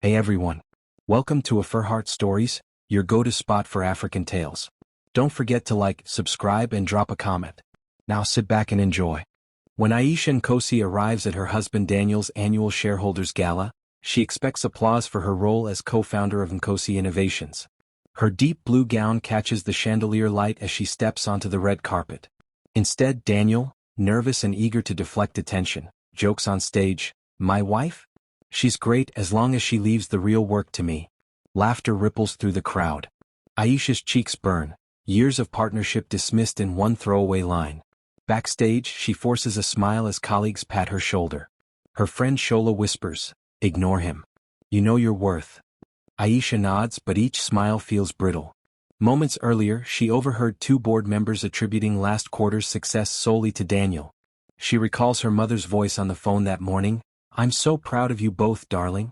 Hey everyone. Welcome to AfriHeart Stories, your go-to spot for African tales. Don't forget to like, subscribe and drop a comment. Now sit back and enjoy. When Aisha Nkosi arrives at her husband Daniel's annual shareholders gala, she expects applause for her role as co-founder of Nkosi Innovations. Her deep blue gown catches the chandelier light as she steps onto the red carpet. Instead, Daniel, nervous and eager to deflect attention, jokes on stage, "My wife? She's great as long as she leaves the real work to me." Laughter ripples through the crowd. Aisha's cheeks burn, years of partnership dismissed in one throwaway line. Backstage, she forces a smile as colleagues pat her shoulder. Her friend Shola whispers, "Ignore him. You know your worth." Aisha nods, but each smile feels brittle. Moments earlier, she overheard two board members attributing last quarter's success solely to Daniel. She recalls her mother's voice on the phone that morning, "I'm so proud of you both, darling."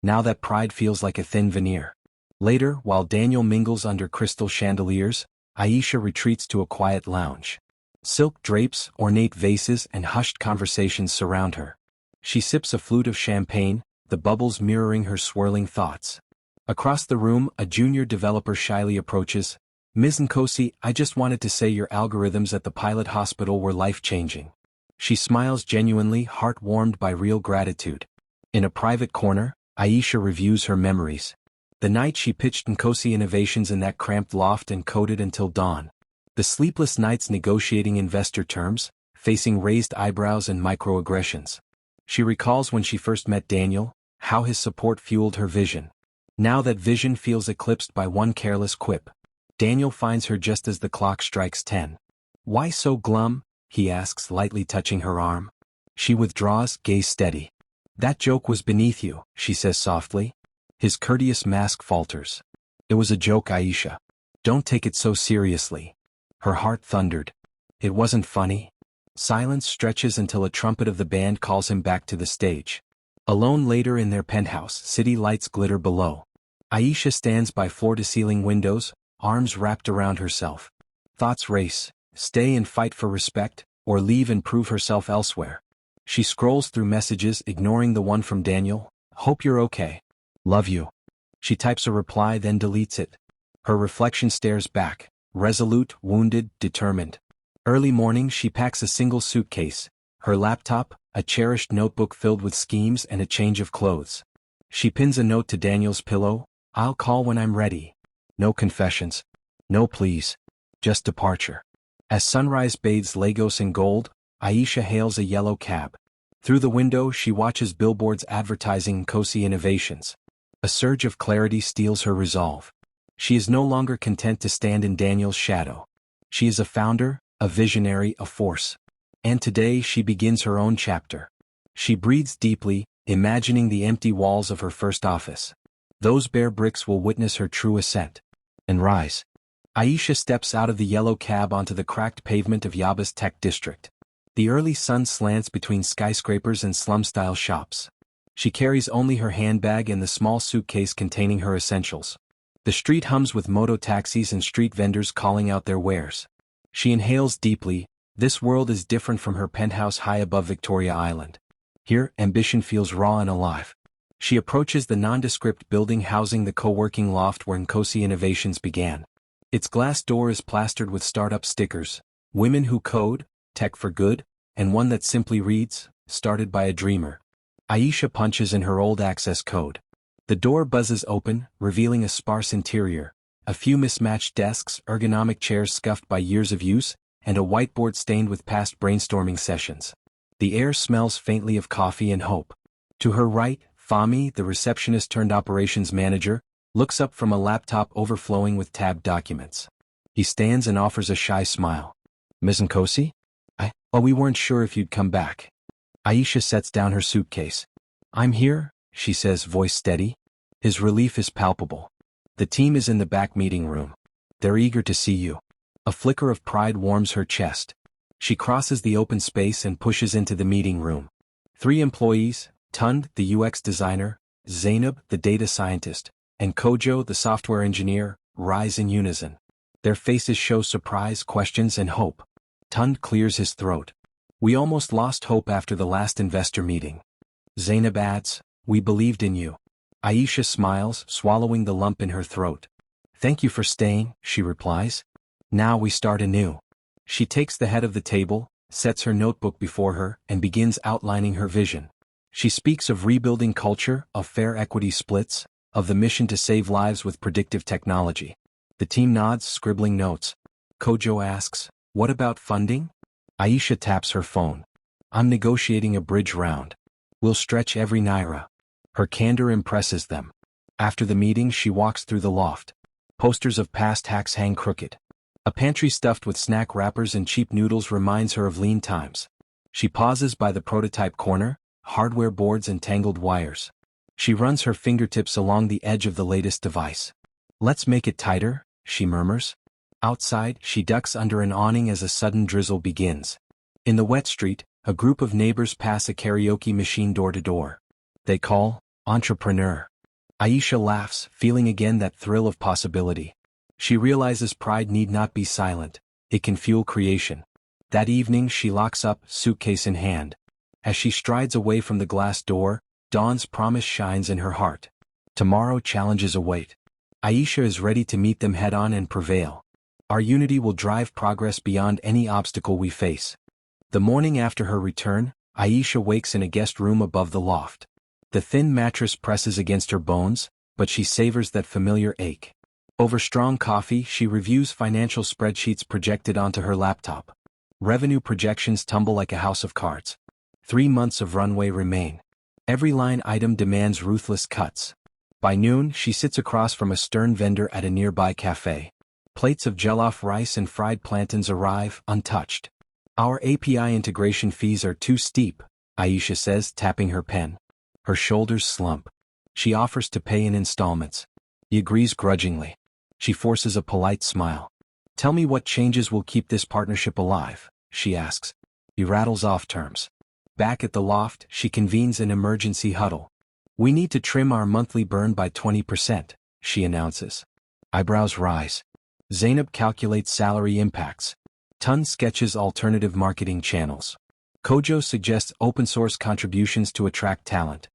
Now that pride feels like a thin veneer. Later, while Daniel mingles under crystal chandeliers, Aisha retreats to a quiet lounge. Silk drapes, ornate vases, and hushed conversations surround her. She sips a flute of champagne, the bubbles mirroring her swirling thoughts. Across the room, a junior developer shyly approaches. "Ms. Nkosi, I just wanted to say your algorithms at the pilot hospital were life-changing." She smiles genuinely, heart warmed by real gratitude. In a private corner, Aisha reviews her memories. The night she pitched Nkosi Innovations in that cramped loft and coded until dawn. The sleepless nights negotiating investor terms, facing raised eyebrows and microaggressions. She recalls when she first met Daniel, how his support fueled her vision. Now that vision feels eclipsed by one careless quip. Daniel finds her just as the clock strikes 10. "Why so glum?" he asks, lightly touching her arm. She withdraws, gaze steady. "That joke was beneath you," she says softly. His courteous mask falters. "It was a joke, Aisha. Don't take it so seriously." Her heart thundered. "It wasn't funny." Silence stretches until a trumpet of the band calls him back to the stage. Alone later in their penthouse, city lights glitter below. Aisha stands by floor-to-ceiling windows, arms wrapped around herself. Thoughts race. Stay and fight for respect, or leave and prove herself elsewhere. She scrolls through messages, ignoring the one from Daniel. "Hope you're okay. Love you." She types a reply, then deletes it. Her reflection stares back, resolute, wounded, determined. Early morning, she packs a single suitcase, her laptop, a cherished notebook filled with schemes, and a change of clothes. She pins a note to Daniel's pillow, "I'll call when I'm ready." No confessions. No pleas. Just departure. As sunrise bathes Lagos in gold, Aisha hails a yellow cab. Through the window, she watches billboards advertising Nkosi Innovations. A surge of clarity steals her resolve. She is no longer content to stand in Daniel's shadow. She is a founder, a visionary, a force. And today she begins her own chapter. She breathes deeply, imagining the empty walls of her first office. Those bare bricks will witness her true ascent. And rise. Aisha steps out of the yellow cab onto the cracked pavement of Yaba's tech district. The early sun slants between skyscrapers and slum-style shops. She carries only her handbag and the small suitcase containing her essentials. The street hums with moto taxis and street vendors calling out their wares. She inhales deeply. This world is different from her penthouse high above Victoria Island. Here, ambition feels raw and alive. She approaches the nondescript building housing the co-working loft where Nkosi Innovations began. Its glass door is plastered with startup stickers, "Women Who Code, Tech for Good," and one that simply reads, "Started by a Dreamer." Aisha punches in her old access code. The door buzzes open, revealing a sparse interior, a few mismatched desks, ergonomic chairs scuffed by years of use, and a whiteboard stained with past brainstorming sessions. The air smells faintly of coffee and hope. To her right, Fami, the receptionist turned operations manager, looks up from a laptop overflowing with tabbed documents. He stands and offers a shy smile. "Ms. Nkosi? We weren't sure if you'd come back." Aisha sets down her suitcase. "I'm here," she says, voice steady. His relief is palpable. "The team is in the back meeting room. They're eager to see you." A flicker of pride warms her chest. She crosses the open space and pushes into the meeting room. 3 employees, Tund, the UX designer, Zainab, the data scientist, and Kojo, the software engineer, rise in unison. Their faces show surprise, questions, and hope. Tund clears his throat. "We almost lost hope after the last investor meeting." Zainab adds, "We believed in you." Aisha smiles, swallowing the lump in her throat. Thank you for staying, she replies. Now we start anew. She takes the head of the table, sets her notebook before her, and begins outlining her vision. She speaks of rebuilding culture, of fair equity splits, of the mission to save lives with predictive technology. The team nods, scribbling notes. Kojo asks, "What about funding?" Aisha taps her phone. "I'm negotiating a bridge round. We'll stretch every naira." Her candor impresses them. After the meeting, she walks through the loft. Posters of past hacks hang crooked. A pantry stuffed with snack wrappers and cheap noodles reminds her of lean times. She pauses by the prototype corner, hardware boards and tangled wires. She runs her fingertips along the edge of the latest device. "Let's make it tighter," she murmurs. Outside, she ducks under an awning as a sudden drizzle begins. In the wet street, a group of neighbors pass a karaoke machine door to door. They call, "Entrepreneur." Aisha laughs, feeling again that thrill of possibility. She realizes pride need not be silent, it can fuel creation. That evening she locks up, suitcase in hand. As she strides away from the glass door, dawn's promise shines in her heart. Tomorrow challenges await. Aisha is ready to meet them head-on and prevail. Our unity will drive progress beyond any obstacle we face. The morning after her return, Aisha wakes in a guest room above the loft. The thin mattress presses against her bones, but she savors that familiar ache. Over strong coffee, she reviews financial spreadsheets projected onto her laptop. Revenue projections tumble like a house of cards. 3 months of runway remain. Every line item demands ruthless cuts. By noon, she sits across from a stern vendor at a nearby cafe. Plates of jollof rice and fried plantains arrive, untouched. "Our API integration fees are too steep," Aisha says, tapping her pen. Her shoulders slump. She offers to pay in installments. He agrees grudgingly. She forces a polite smile. "Tell me what changes will keep this partnership alive," she asks. He rattles off terms. Back at the loft, she convenes an emergency huddle. "We need to trim our monthly burn by 20%, she announces. Eyebrows rise. Zainab calculates salary impacts. Tun sketches alternative marketing channels. Kojo suggests open-source contributions to attract talent.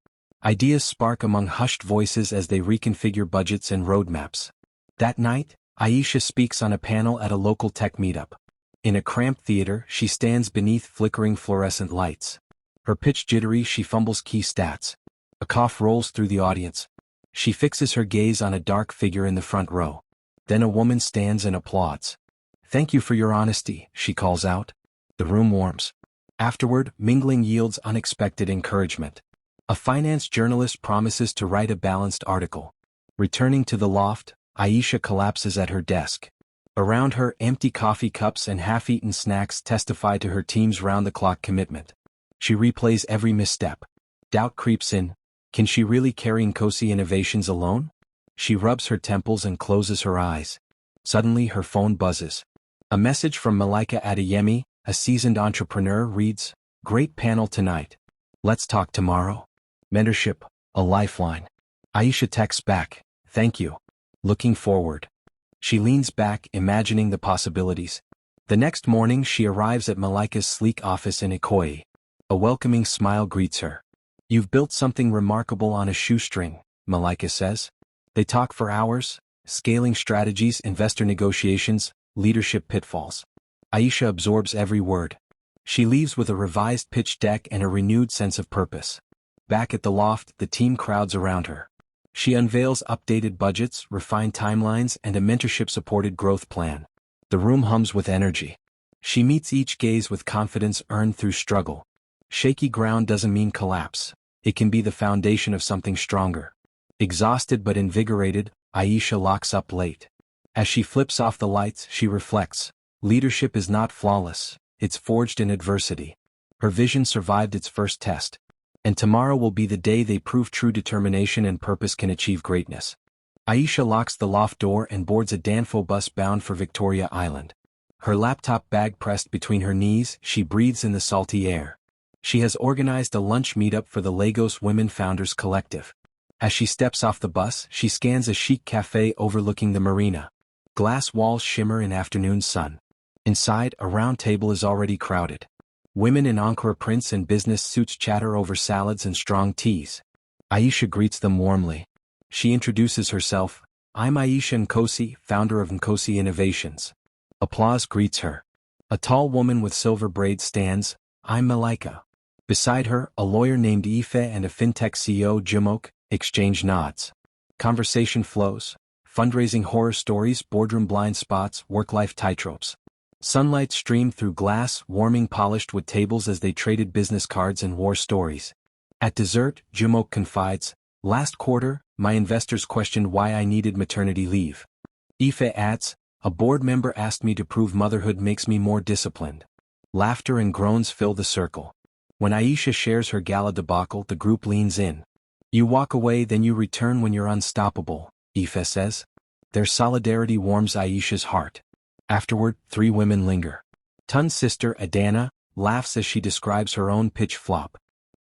Ideas spark among hushed voices as they reconfigure budgets and roadmaps. That night, Aisha speaks on a panel at a local tech meetup. In a cramped theater, she stands beneath flickering fluorescent lights. Her pitch jittery, she fumbles key stats. A cough rolls through the audience. She fixes her gaze on a dark figure in the front row. Then a woman stands and applauds. "Thank you for your honesty," she calls out. The room warms. Afterward, mingling yields unexpected encouragement. A finance journalist promises to write a balanced article. Returning to the loft, Aisha collapses at her desk. Around her, empty coffee cups and half-eaten snacks testify to her team's round-the-clock commitment. She replays every misstep. Doubt creeps in. Can she really carry Nkosi innovations alone? She rubs her temples and closes her eyes. Suddenly her phone buzzes. A message from Malika Adeyemi, a seasoned entrepreneur, reads, "Great panel tonight. Let's talk tomorrow." Mentorship, a lifeline. Aisha texts back, "Thank you. Looking forward." She leans back, imagining the possibilities. The next morning she arrives at Malika's sleek office in Ikoyi. A welcoming smile greets her. "You've built something remarkable on a shoestring," Malika says. They talk for hours, scaling strategies, investor negotiations, leadership pitfalls. Aisha absorbs every word. She leaves with a revised pitch deck and a renewed sense of purpose. Back at the loft, the team crowds around her. She unveils updated budgets, refined timelines, and a mentorship-supported growth plan. The room hums with energy. She meets each gaze with confidence earned through struggle. Shaky ground doesn't mean collapse. It can be the foundation of something stronger. Exhausted but invigorated, Aisha locks up late. As she flips off the lights, she reflects. Leadership is not flawless, it's forged in adversity. Her vision survived its first test. And tomorrow will be the day they prove true determination and purpose can achieve greatness. Aisha locks the loft door and boards a Danfo bus bound for Victoria Island. Her laptop bag pressed between her knees, she breathes in the salty air. She has organized a lunch meetup for the Lagos Women Founders Collective. As she steps off the bus, she scans a chic cafe overlooking the marina. Glass walls shimmer in afternoon sun. Inside, a round table is already crowded. Women in Ankara prints and business suits chatter over salads and strong teas. Aisha greets them warmly. She introduces herself. I'm Aisha Nkosi, founder of Nkosi Innovations. Applause greets her. A tall woman with silver braids stands. I'm Malika. Beside her, a lawyer named Ife and a fintech CEO, Jimok, exchange nods. Conversation flows. Fundraising horror stories, boardroom blind spots, work-life tightropes. Sunlight streamed through glass, warming polished wood tables as they traded business cards and war stories. At dessert, Jimok confides, last quarter, my investors questioned why I needed maternity leave. Ife adds, a board member asked me to prove motherhood makes me more disciplined. Laughter and groans fill the circle. When Aisha shares her gala debacle, the group leans in. You walk away, then you return when you're unstoppable, Ife says. Their solidarity warms Aisha's heart. Afterward, 3 women linger. Tun's sister, Adana, laughs as she describes her own pitch flop.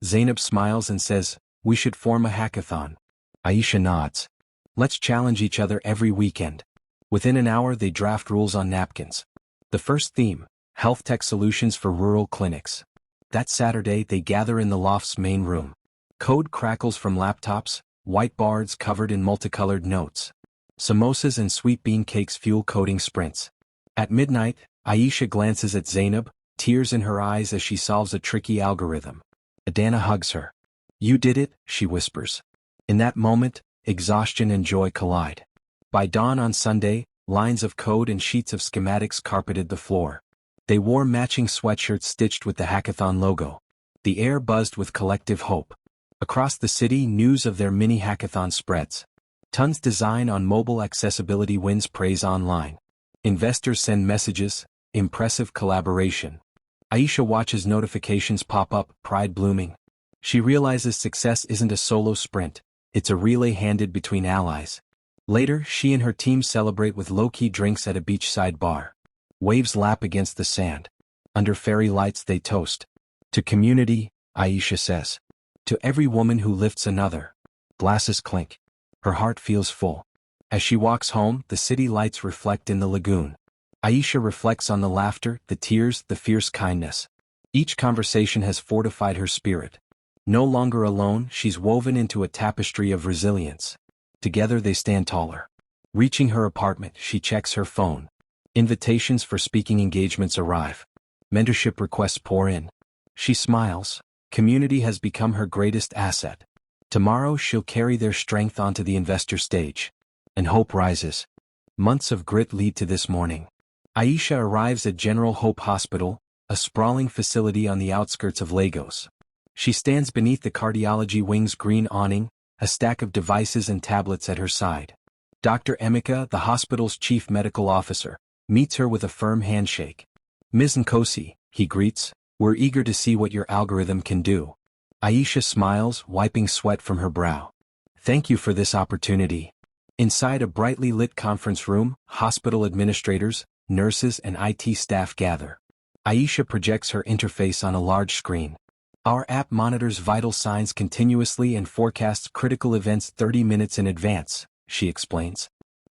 Zainab smiles and says, we should form a hackathon. Aisha nods. Let's challenge each other every weekend. Within an hour they draft rules on napkins. The first theme, health tech solutions for rural clinics. That Saturday they gather in the loft's main room. Code crackles from laptops, whiteboards covered in multicolored notes. Samosas and sweet bean cakes fuel coding sprints. At midnight, Aisha glances at Zainab, tears in her eyes as she solves a tricky algorithm. Adana hugs her. You did it, she whispers. In that moment, exhaustion and joy collide. By dawn on Sunday, lines of code and sheets of schematics carpeted the floor. They wore matching sweatshirts stitched with the hackathon logo. The air buzzed with collective hope. Across the city, news of their mini hackathon spreads. Tun's design on mobile accessibility wins praise online. Investors send messages, impressive collaboration. Aisha watches notifications pop up, pride blooming. She realizes success isn't a solo sprint, it's a relay handed between allies. Later, she and her team celebrate with low-key drinks at a beachside bar. Waves lap against the sand. Under fairy lights they toast. To community, Aisha says. To every woman who lifts another. Glasses clink. Her heart feels full. As she walks home, the city lights reflect in the lagoon. Aisha reflects on the laughter, the tears, the fierce kindness. Each conversation has fortified her spirit. No longer alone, she's woven into a tapestry of resilience. Together they stand taller. Reaching her apartment, she checks her phone. Invitations for speaking engagements arrive. Mentorship requests pour in. She smiles. Community has become her greatest asset. Tomorrow she'll carry their strength onto the investor stage. And hope rises. Months of grit lead to this morning. Aisha arrives at General Hope Hospital, a sprawling facility on the outskirts of Lagos. She stands beneath the cardiology wing's green awning, a stack of devices and tablets at her side. Dr. Emeka, the hospital's chief medical officer, meets her with a firm handshake. Ms. Nkosi, he greets, we're eager to see what your algorithm can do. Aisha smiles, wiping sweat from her brow. Thank you for this opportunity. Inside a brightly lit conference room, hospital administrators, nurses and IT staff gather. Aisha projects her interface on a large screen. Our app monitors vital signs continuously and forecasts critical events 30 minutes in advance, she explains.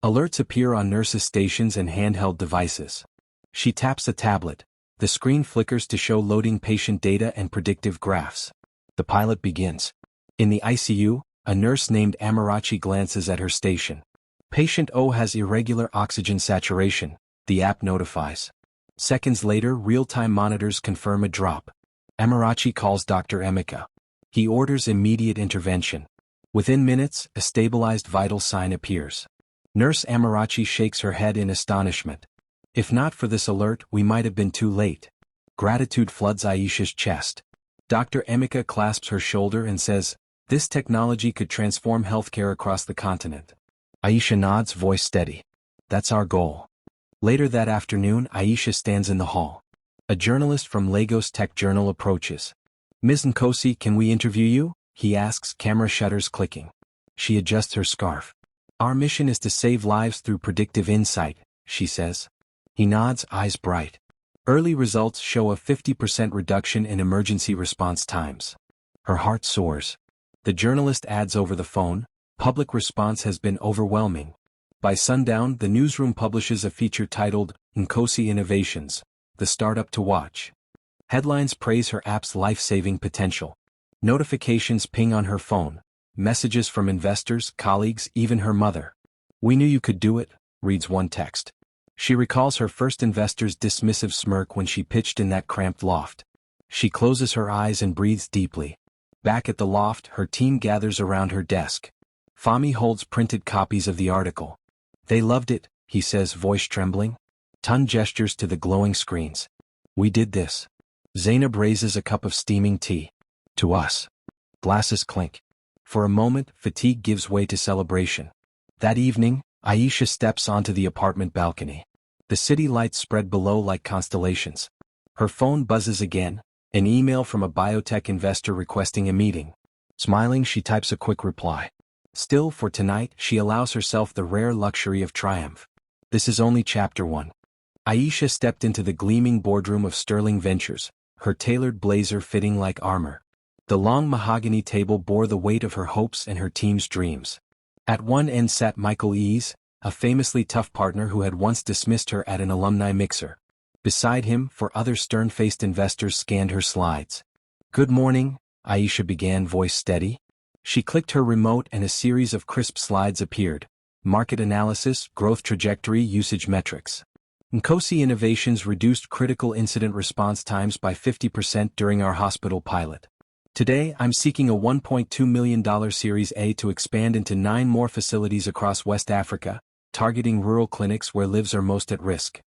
Alerts appear on nurses' stations and handheld devices. She taps a tablet. The screen flickers to show loading patient data and predictive graphs. The pilot begins. In the ICU, a nurse named Amarachi glances at her station. Patient O has irregular oxygen saturation, the app notifies. Seconds later, real-time monitors confirm a drop. Amarachi calls Dr. Emeka. He orders immediate intervention. Within minutes, a stabilized vital sign appears. Nurse Amarachi shakes her head in astonishment. If not for this alert, we might have been too late. Gratitude floods Aisha's chest. Dr. Emeka clasps her shoulder and says, this technology could transform healthcare across the continent. Aisha nods, voice steady. That's our goal. Later that afternoon, Aisha stands in the hall. A journalist from Lagos Tech Journal approaches. Ms. Nkosi, can we interview you? He asks, camera shutters clicking. She adjusts her scarf. Our mission is to save lives through predictive insight, she says. He nods, eyes bright. Early results show a 50% reduction in emergency response times. Her heart soars. The journalist adds over the phone, public response has been overwhelming. By sundown, the newsroom publishes a feature titled, Nkosi Innovations, the startup to watch. Headlines praise her app's life-saving potential. Notifications ping on her phone. messages from investors, colleagues, even her mother. "We knew you could do it," reads one text. She recalls her first investor's dismissive smirk when she pitched in that cramped loft. She closes her eyes and breathes deeply. Back at the loft, her team gathers around her desk. Fahmy holds printed copies of the article. "They loved it," he says, voice trembling. Tun gestures to the glowing screens. "We did this." Zainab raises a cup of steaming tea. "To us." Glasses clink. For a moment, fatigue gives way to celebration. That evening, Aisha steps onto the apartment balcony. The city lights spread below like constellations. Her phone buzzes again, an email from a biotech investor requesting a meeting. Smiling, she types a quick reply. Still, for tonight, she allows herself the rare luxury of triumph. This is only chapter 1. Aisha stepped into the gleaming boardroom of Sterling Ventures, her tailored blazer fitting like armor. The long mahogany table bore the weight of her hopes and her team's dreams. At one end sat Michael Ease, a famously tough partner who had once dismissed her at an alumni mixer. Beside him, 4 other stern-faced investors scanned her slides. "Good morning," Aisha began, voice steady. She clicked her remote and a series of crisp slides appeared. Market analysis, growth trajectory, usage metrics. Nkosi Innovations reduced critical incident response times by 50% during our hospital pilot. Today, I'm seeking a $1.2 million Series A to expand into 9 more facilities across West Africa, targeting rural clinics where lives are most at risk.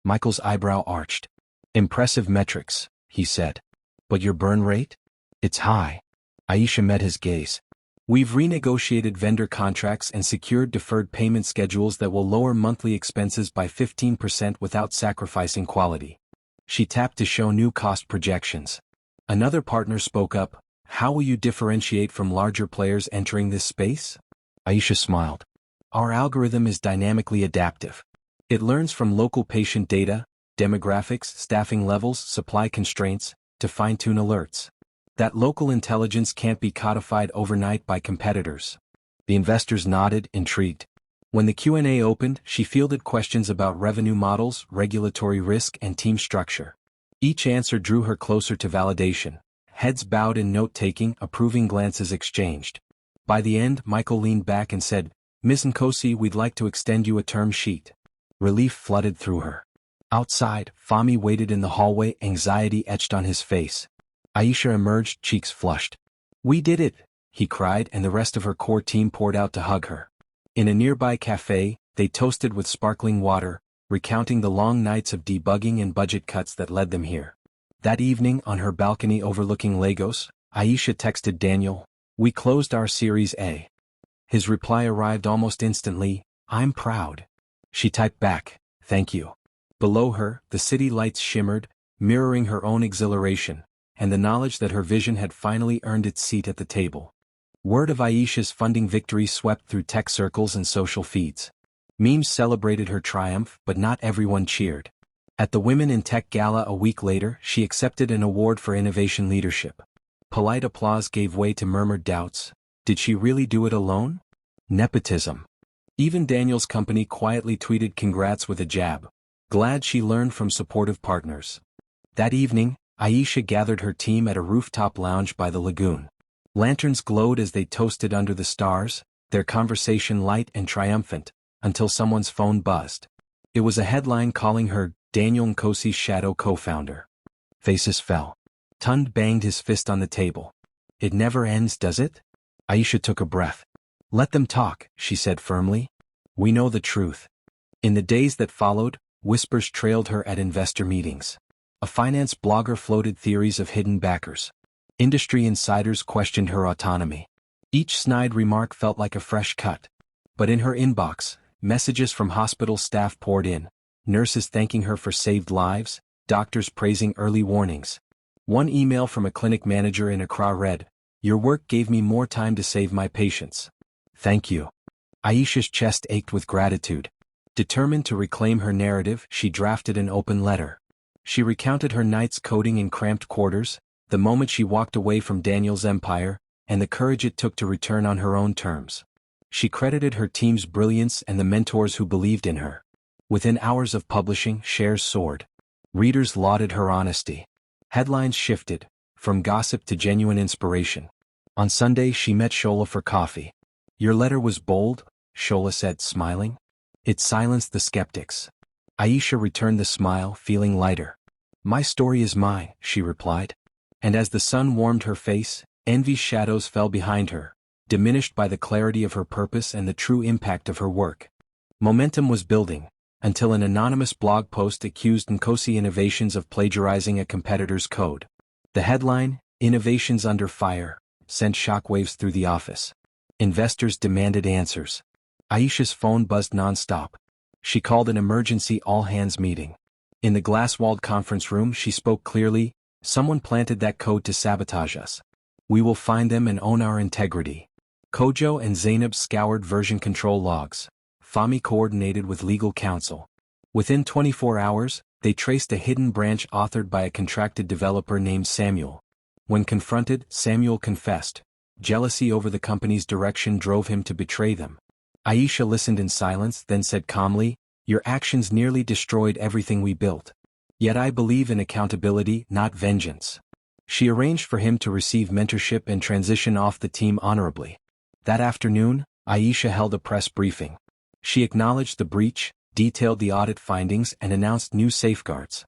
Michael's eyebrow arched. "Impressive metrics," he said. "But your burn rate? It's high." Aisha met his gaze. "We've renegotiated vendor contracts and secured deferred payment schedules that will lower monthly expenses by 15% without sacrificing quality." She tapped to show new cost projections. Another partner spoke up. "How will you differentiate from larger players entering this space?" Aisha smiled. "Our algorithm is dynamically adaptive. It learns from local patient data, demographics, staffing levels, supply constraints, to fine-tune alerts. That local intelligence can't be codified overnight by competitors." The investors nodded, intrigued. When the Q&A opened, she fielded questions about revenue models, regulatory risk, and team structure. Each answer drew her closer to validation. Heads bowed in note-taking, approving glances exchanged. By the end, Michael leaned back and said, "Ms. Nkosi, we'd like to extend you a term sheet." Relief flooded through her. Outside, Fahmy waited in the hallway, anxiety etched on his face. Aisha emerged, cheeks flushed. "We did it," he cried, and the rest of her core team poured out to hug her. In a nearby cafe, they toasted with sparkling water, recounting the long nights of debugging and budget cuts that led them here. That evening, on her balcony overlooking Lagos, Aisha texted Daniel, "We closed our Series A." His reply arrived almost instantly, "I'm proud." She typed back, "Thank you." Below her, the city lights shimmered, mirroring her own exhilaration, and the knowledge that her vision had finally earned its seat at the table. Word of Aisha's funding victory swept through tech circles and social feeds. Memes celebrated her triumph, but not everyone cheered. At the Women in Tech Gala a week later, she accepted an award for innovation leadership. Polite applause gave way to murmured doubts. Did she really do it alone? Nepotism. Even Daniel's company quietly tweeted congrats with a jab. Glad she learned from supportive partners. That evening, Aisha gathered her team at a rooftop lounge by the lagoon. Lanterns glowed as they toasted under the stars, their conversation light and triumphant, until someone's phone buzzed. It was a headline calling her Daniel Nkosi's shadow co-founder. Faces fell. Tund banged his fist on the table. "It never ends, does it?" Aisha took a breath. "Let them talk," she said firmly. "We know the truth." In the days that followed, whispers trailed her at investor meetings. A finance blogger floated theories of hidden backers. Industry insiders questioned her autonomy. Each snide remark felt like a fresh cut. But in her inbox, messages from hospital staff poured in, nurses thanking her for saved lives, doctors praising early warnings. One email from a clinic manager in Accra read, "Your work gave me more time to save my patients. Thank you." Aisha's chest ached with gratitude. Determined to reclaim her narrative, she drafted an open letter. She recounted her nights coding in cramped quarters, the moment she walked away from Daniel's empire, and the courage it took to return on her own terms. She credited her team's brilliance and the mentors who believed in her. Within hours of publishing, shares soared. Readers lauded her honesty. Headlines shifted, from gossip to genuine inspiration. On Sunday she met Shola for coffee. "Your letter was bold," Shola said, smiling. "It silenced the skeptics." Aisha returned the smile, feeling lighter. "My story is mine," she replied. And as the sun warmed her face, envy's shadows fell behind her, diminished by the clarity of her purpose and the true impact of her work. Momentum was building, until an anonymous blog post accused Nkosi Innovations of plagiarizing a competitor's code. The headline, "Innovations Under Fire," sent shockwaves through the office. Investors demanded answers. Aisha's phone buzzed nonstop. She called an emergency all-hands meeting. In the glass-walled conference room she spoke clearly, "Someone planted that code to sabotage us. We will find them and own our integrity." Kojo and Zainab scoured version control logs. Fahmi coordinated with legal counsel. Within 24 hours, they traced a hidden branch authored by a contracted developer named Samuel. When confronted, Samuel confessed. Jealousy over the company's direction drove him to betray them. Aisha listened in silence, then said calmly, "Your actions nearly destroyed everything we built. Yet I believe in accountability, not vengeance." She arranged for him to receive mentorship and transition off the team honorably. That afternoon, Aisha held a press briefing. She acknowledged the breach, detailed the audit findings, and announced new safeguards.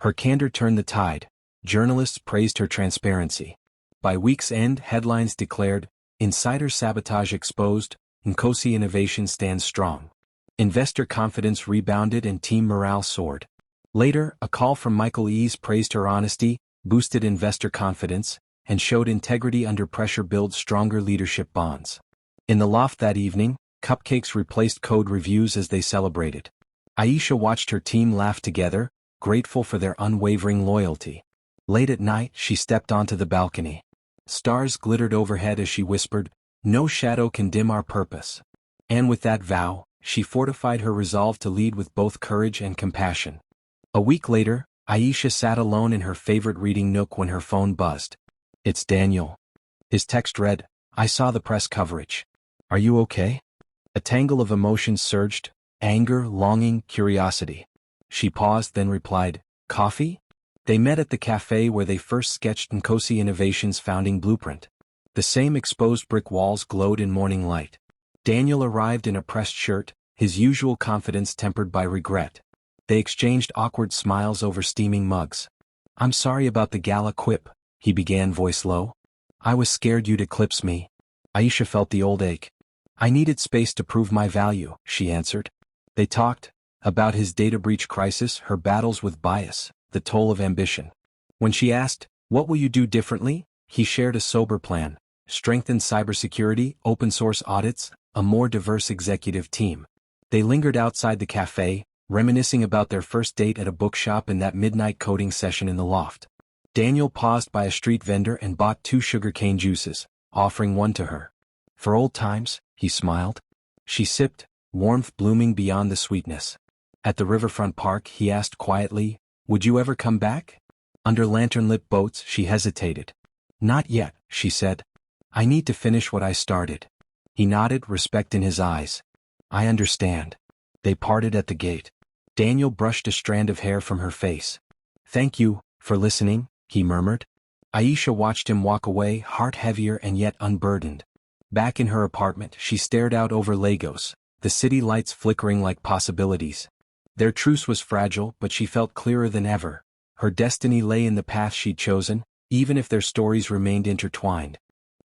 Her candor turned the tide. Journalists praised her transparency. By week's end, headlines declared, "Insider sabotage exposed, Nkosi Innovation stands strong." Investor confidence rebounded and team morale soared. Later, a call from Michael Ease praised her honesty, boosted investor confidence, and showed integrity under pressure builds stronger leadership bonds. In the loft that evening, cupcakes replaced code reviews as they celebrated. Aisha watched her team laugh together, grateful for their unwavering loyalty. Late at night, she stepped onto the balcony. Stars glittered overhead as she whispered, "No shadow can dim our purpose." And with that vow, she fortified her resolve to lead with both courage and compassion. A week later, Aisha sat alone in her favorite reading nook when her phone buzzed. "It's Daniel." His text read, "I saw the press coverage. Are you okay?" A tangle of emotions surged, anger, longing, curiosity. She paused, then replied, "Coffee?" They met at the cafe where they first sketched Nkosi Innovations' founding blueprint. The same exposed brick walls glowed in morning light. Daniel arrived in a pressed shirt, his usual confidence tempered by regret. They exchanged awkward smiles over steaming mugs. "I'm sorry about the gala, Quip," he began, voice low. "I was scared you'd eclipse me." Aisha felt the old ache. "I needed space to prove my value," she answered. They talked about his data breach crisis, her battles with bias, the toll of ambition. When she asked, "What will you do differently?" he shared a sober plan: strengthen cybersecurity, open-source audits, a more diverse executive team. They lingered outside the cafe, reminiscing about their first date at a bookshop and that midnight coding session in the loft. Daniel paused by a street vendor and bought 2 sugarcane juices, offering one to her. "For old times," he smiled. She sipped, warmth blooming beyond the sweetness. At the riverfront park, he asked quietly, "Would you ever come back?" Under lantern-lit boats, she hesitated. "Not yet," she said. "I need to finish what I started." He nodded, respect in his eyes. "I understand." They parted at the gate. Daniel brushed a strand of hair from her face. "Thank you for listening," he murmured. Aisha watched him walk away, heart heavier and yet unburdened. Back in her apartment, she stared out over Lagos, the city lights flickering like possibilities. Their truce was fragile, but she felt clearer than ever. Her destiny lay in the path she'd chosen, even if their stories remained intertwined.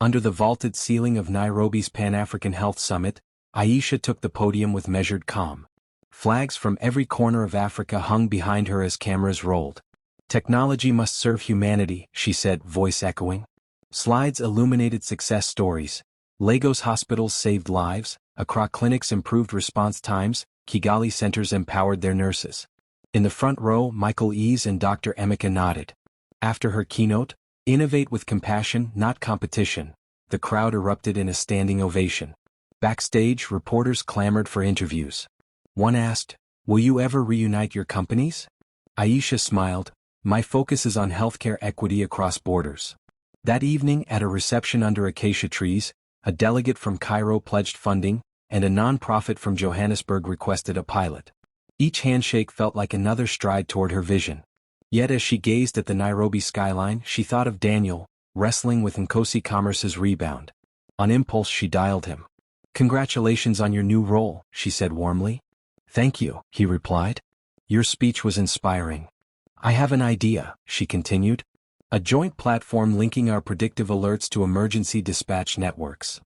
Under the vaulted ceiling of Nairobi's Pan-African Health Summit, Aisha took the podium with measured calm. Flags from every corner of Africa hung behind her as cameras rolled. "Technology must serve humanity," she said, voice echoing. Slides illuminated success stories. Lagos hospitals saved lives, Accra clinics improved response times, Kigali centers empowered their nurses. In the front row, Michael Ease and Dr. Emeka nodded. After her keynote, "Innovate with compassion, not competition," the crowd erupted in a standing ovation. Backstage, reporters clamored for interviews. One asked, "Will you ever reunite your companies?" Aisha smiled, "My focus is on healthcare equity across borders." That evening, at a reception under acacia trees, a delegate from Cairo pledged funding, and a non-profit from Johannesburg requested a pilot. Each handshake felt like another stride toward her vision. Yet as she gazed at the Nairobi skyline, she thought of Daniel, wrestling with Nkosi Commerce's rebound. On impulse she dialed him. "Congratulations on your new role," she said warmly. "Thank you," he replied. "Your speech was inspiring." "I have an idea," she continued. "A joint platform linking our predictive alerts to emergency dispatch networks."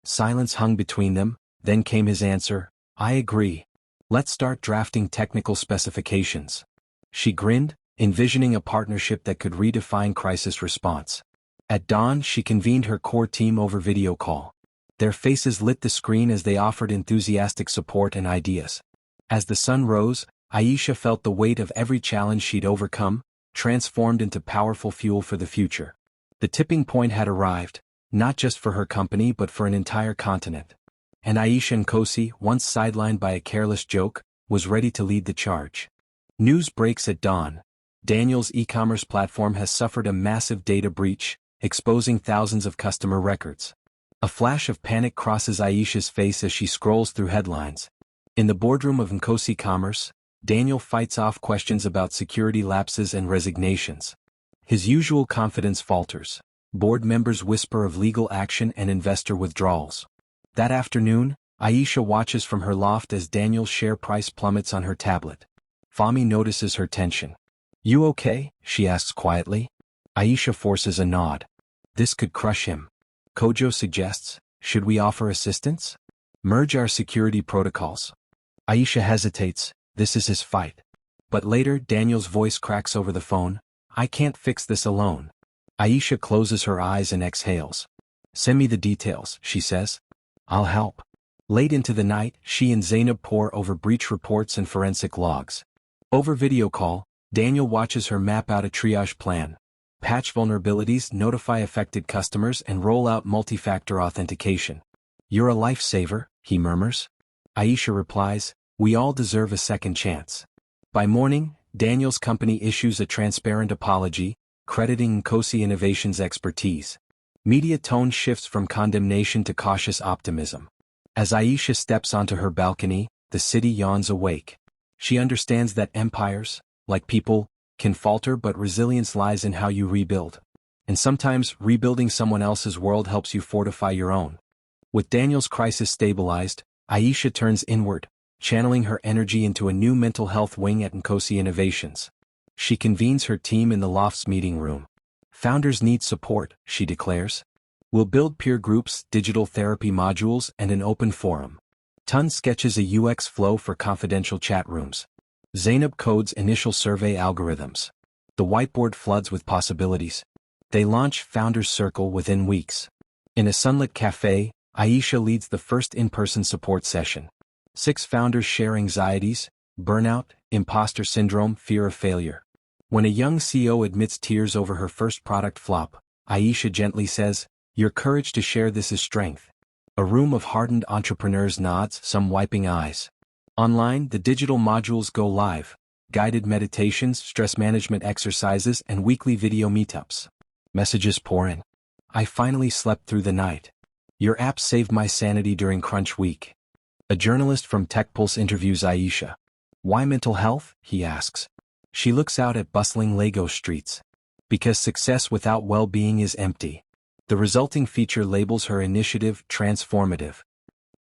Silence hung between them, then came his answer, "I agree. Let's start drafting technical specifications." She grinned, envisioning a partnership that could redefine crisis response. At dawn she convened her core team over video call. Their faces lit the screen as they offered enthusiastic support and ideas. As the sun rose, Aisha felt the weight of every challenge she'd overcome, transformed into powerful fuel for the future. The tipping point had arrived, not just for her company but for an entire continent. And Aisha Nkosi, once sidelined by a careless joke, was ready to lead the charge. News breaks at dawn. Daniel's e-commerce platform has suffered a massive data breach, exposing thousands of customer records. A flash of panic crosses Aisha's face as she scrolls through headlines. In the boardroom of Nkosi Commerce, Daniel fights off questions about security lapses and resignations. His usual confidence falters. Board members whisper of legal action and investor withdrawals. That afternoon, Aisha watches from her loft as Daniel's share price plummets on her tablet. Fahmi notices her tension. "You okay?" she asks quietly. Aisha forces a nod. "This could crush him." Kojo suggests, "Should we offer assistance? Merge our security protocols." Aisha hesitates, this is his fight. But later Daniel's voice cracks over the phone, "I can't fix this alone." Aisha closes her eyes and exhales. "Send me the details," she says. "I'll help." Late into the night, she and Zainab pore over breach reports and forensic logs. Over video call, Daniel watches her map out a triage plan. Patch vulnerabilities, notify affected customers and roll out multi-factor authentication. "You're a lifesaver," he murmurs. Aisha replies, "We all deserve a second chance." By morning, Daniel's company issues a transparent apology, crediting Nkosi Innovations' expertise. Media tone shifts from condemnation to cautious optimism. As Aisha steps onto her balcony, the city yawns awake. She understands that empires, like people, can falter but resilience lies in how you rebuild. And sometimes rebuilding someone else's world helps you fortify your own. With Daniel's crisis stabilized, Aisha turns inward, channeling her energy into a new mental health wing at Nkosi Innovations. She convenes her team in the loft's meeting room. "Founders need support," she declares. "We'll build peer groups, digital therapy modules, and an open forum." Tun sketches a UX flow for confidential chat rooms. Zainab codes initial survey algorithms. The whiteboard floods with possibilities. They launch Founders Circle within weeks. In a sunlit cafe, Aisha leads the first in-person support session. 6 founders share anxieties, burnout, imposter syndrome, fear of failure. When a young CEO admits tears over her first product flop, Aisha gently says, "Your courage to share this is strength." A room of hardened entrepreneurs nods, some wiping eyes. Online, the digital modules go live: guided meditations, stress management exercises, and weekly video meetups. Messages pour in. "I finally slept through the night. Your app saved my sanity during crunch week." A journalist from TechPulse interviews Aisha. "Why mental health?" he asks. She looks out at bustling Lagos streets. "Because success without well-being is empty." The resulting feature labels her initiative transformative.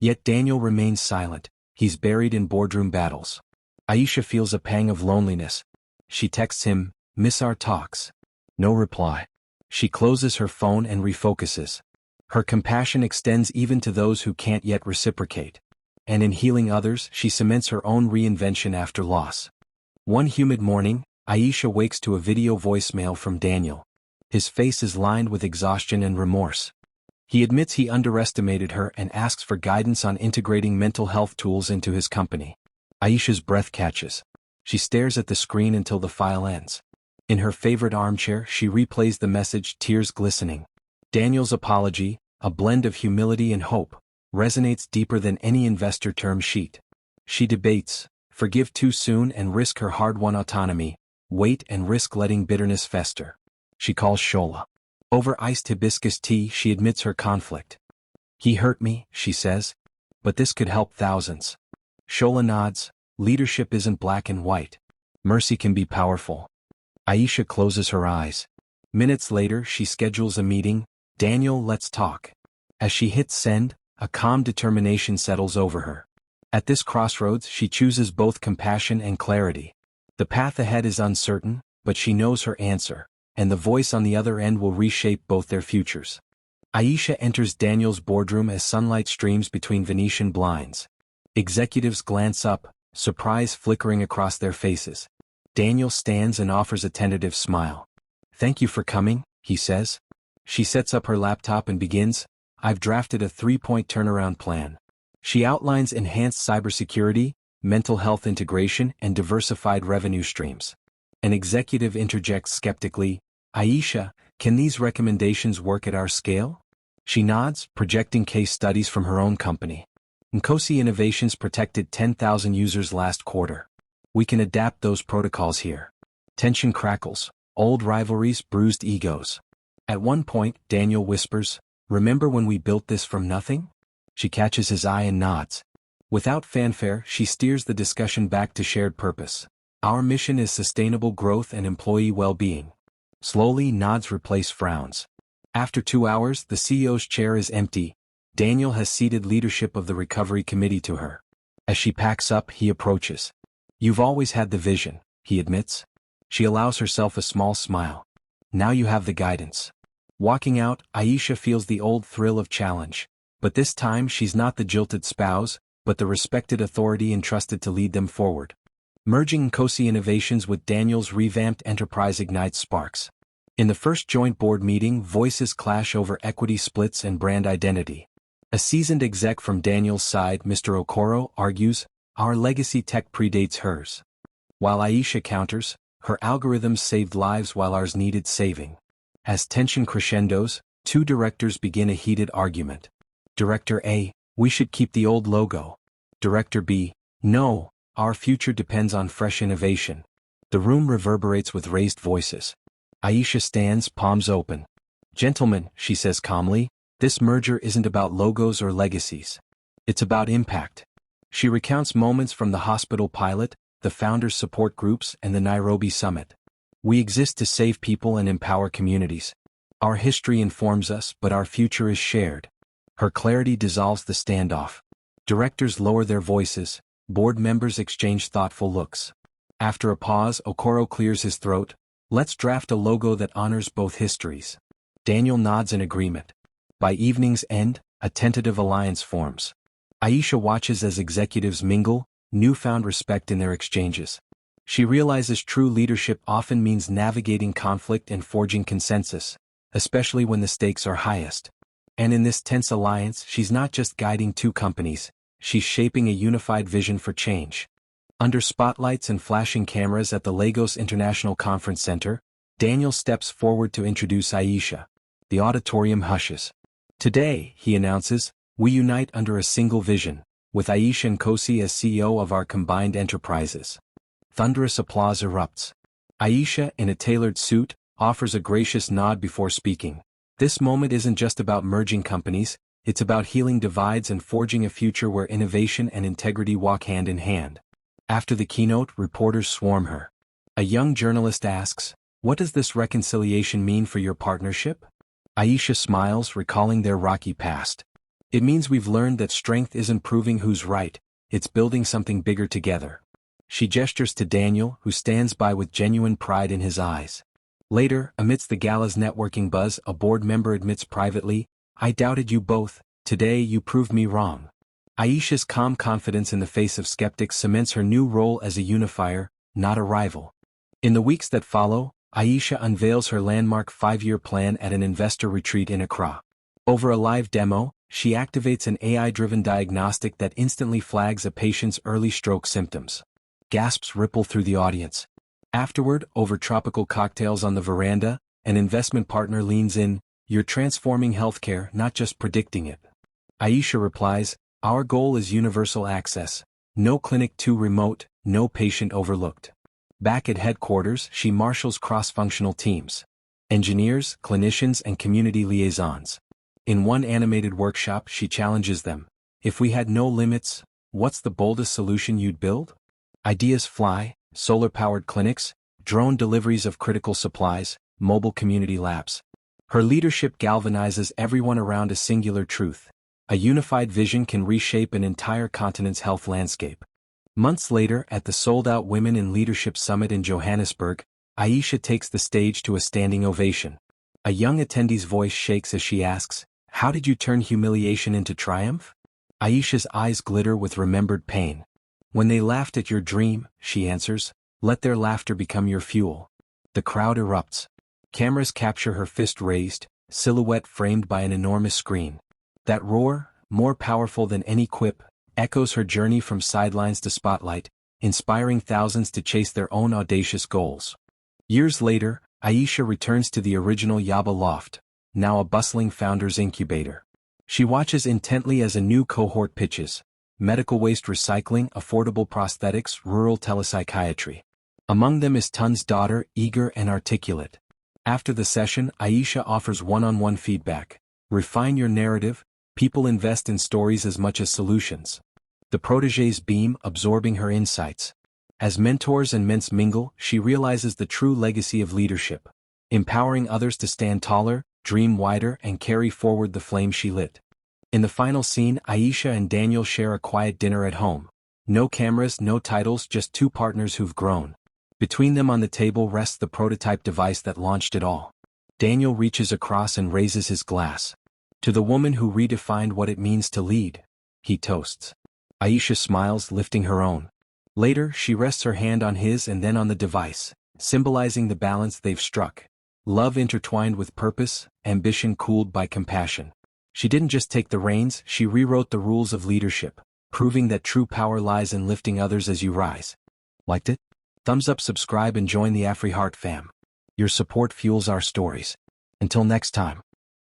Yet Daniel remains silent. He's buried in boardroom battles. Aisha feels a pang of loneliness. She texts him, "Miss our talks." No reply. She closes her phone and refocuses. Her compassion extends even to those who can't yet reciprocate. And in healing others, she cements her own reinvention after loss. One humid morning, Aisha wakes to a video voicemail from Daniel. His face is lined with exhaustion and remorse. He admits he underestimated her and asks for guidance on integrating mental health tools into his company. Aisha's breath catches. She stares at the screen until the file ends. In her favorite armchair, she replays the message, tears glistening. Daniel's apology, a blend of humility and hope, resonates deeper than any investor term sheet. She debates, forgive too soon and risk her hard-won autonomy, wait and risk letting bitterness fester. She calls Shola. Over iced hibiscus tea, she admits her conflict. "He hurt me," she says, "but this could help thousands." Shola nods. Leadership isn't black and white. Mercy can be powerful. Aisha closes her eyes. Minutes later she schedules a meeting. Daniel, let's talk. As she hits send, a calm determination settles over her. At this crossroads she chooses both compassion and clarity. The path ahead is uncertain, but she knows her answer, and the voice on the other end will reshape both their futures. Aisha enters Daniel's boardroom as sunlight streams between Venetian blinds. Executives glance up, surprise flickering across their faces. Daniel stands and offers a tentative smile. "Thank you for coming," he says. She sets up her laptop and begins. "I've drafted a 3-point turnaround plan." She outlines enhanced cybersecurity, mental health integration, and diversified revenue streams. An executive interjects skeptically, "Aisha, can these recommendations work at our scale?" She nods, projecting case studies from her own company. Nkosi Innovations protected 10,000 users last quarter. "We can adapt those protocols here." Tension crackles, old rivalries, bruised egos. At one point, Daniel whispers, "Remember when we built this from nothing?" She catches his eye and nods. Without fanfare, she steers the discussion back to shared purpose. "Our mission is sustainable growth and employee well-being." Slowly, nods replace frowns. After 2 hours, the CEO's chair is empty. Daniel has ceded leadership of the recovery committee to her. As she packs up, he approaches. "You've always had the vision," he admits. She allows herself a small smile. "Now you have the guidance." Walking out, Aisha feels the old thrill of challenge. But this time she's not the jilted spouse, but the respected authority entrusted to lead them forward. Merging Nkosi Innovations with Daniel's revamped enterprise ignites sparks. In the first joint board meeting, voices clash over equity splits and brand identity. A seasoned exec from Daniel's side, Mr. Okoro, argues, "Our legacy tech predates hers." While Aisha counters, "Her algorithms saved lives while ours needed saving." As tension crescendos, two directors begin a heated argument. Director A, "We should keep the old logo." Director B, "No, our future depends on fresh innovation." The room reverberates with raised voices. Aisha stands, palms open. "Gentlemen," she says calmly, "this merger isn't about logos or legacies. It's about impact." She recounts moments from the hospital pilot, the founders' support groups, and the Nairobi summit. "We exist to save people and empower communities. Our history informs us, but our future is shared." Her clarity dissolves the standoff. Directors lower their voices, board members exchange thoughtful looks. After a pause, Okoro clears his throat. "Let's draft a logo that honors both histories." Daniel nods in agreement. By evening's end, a tentative alliance forms. Aisha watches as executives mingle, newfound respect in their exchanges. She realizes true leadership often means navigating conflict and forging consensus, especially when the stakes are highest. And in this tense alliance, she's not just guiding two companies, she's shaping a unified vision for change. Under spotlights and flashing cameras at the Lagos International Conference Center, Daniel steps forward to introduce Aisha. The auditorium hushes. "Today," he announces, "we unite under a single vision, with Aisha Nkosi as CEO of our combined enterprises." Thunderous applause erupts. Aisha, in a tailored suit, offers a gracious nod before speaking. This moment isn't just about merging companies, it's about healing divides and forging a future where innovation and integrity walk hand in hand. After the keynote, reporters swarm her. A young journalist asks, "What does this reconciliation mean for your partnership?" Aisha smiles, recalling their rocky past. "It means we've learned that strength isn't proving who's right, it's building something bigger together." She gestures to Daniel, who stands by with genuine pride in his eyes. Later, amidst the gala's networking buzz, a board member admits privately, "I doubted you both, today you proved me wrong." Aisha's calm confidence in the face of skeptics cements her new role as a unifier, not a rival. In the weeks that follow, Aisha unveils her landmark 5-year plan at an investor retreat in Accra. Over a live demo, she activates an AI-driven diagnostic that instantly flags a patient's early stroke symptoms. Gasps ripple through the audience. Afterward, over tropical cocktails on the veranda, an investment partner leans in, "You're transforming healthcare, not just predicting it." Aisha replies, "Our goal is universal access. No clinic too remote, no patient overlooked." Back at headquarters, she marshals cross-functional teams. Engineers, clinicians, and community liaisons. In one animated workshop, she challenges them. "If we had no limits, what's the boldest solution you'd build?" Ideas fly: solar-powered clinics, drone deliveries of critical supplies, mobile community labs. Her leadership galvanizes everyone around a singular truth. A unified vision can reshape an entire continent's health landscape. Months later, at the sold-out Women in Leadership Summit in Johannesburg, Aisha takes the stage to a standing ovation. A young attendee's voice shakes as she asks, "How did you turn humiliation into triumph?" Aisha's eyes glitter with remembered pain. "When they laughed at your dream," she answers, "let their laughter become your fuel." The crowd erupts. Cameras capture her fist raised, silhouette framed by an enormous screen. That roar, more powerful than any quip, echoes her journey from sidelines to spotlight, inspiring thousands to chase their own audacious goals. Years later, Aisha returns to the original Yaba loft, now a bustling founders incubator. She watches intently as a new cohort pitches: medical waste recycling, affordable prosthetics, rural telepsychiatry. Among them is Tun's daughter, eager and articulate. After the session, Aisha offers one-on-one feedback. "Refine your narrative, people invest in stories as much as solutions." The protégés beam, absorbing her insights. As mentors and ments mingle, she realizes the true legacy of leadership: empowering others to stand taller, dream wider, and carry forward the flame she lit. In the final scene, Aisha and Daniel share a quiet dinner at home. No cameras, no titles, just two partners who've grown. Between them on the table rests the prototype device that launched it all. Daniel reaches across and raises his glass. "To the woman who redefined what it means to lead," he toasts. Aisha smiles, lifting her own. Later, she rests her hand on his and then on the device, symbolizing the balance they've struck. Love intertwined with purpose, ambition cooled by compassion. She didn't just take the reins, she rewrote the rules of leadership, proving that true power lies in lifting others as you rise. Liked it? Thumbs up, subscribe, and join the AfriHeart fam. Your support fuels our stories. Until next time.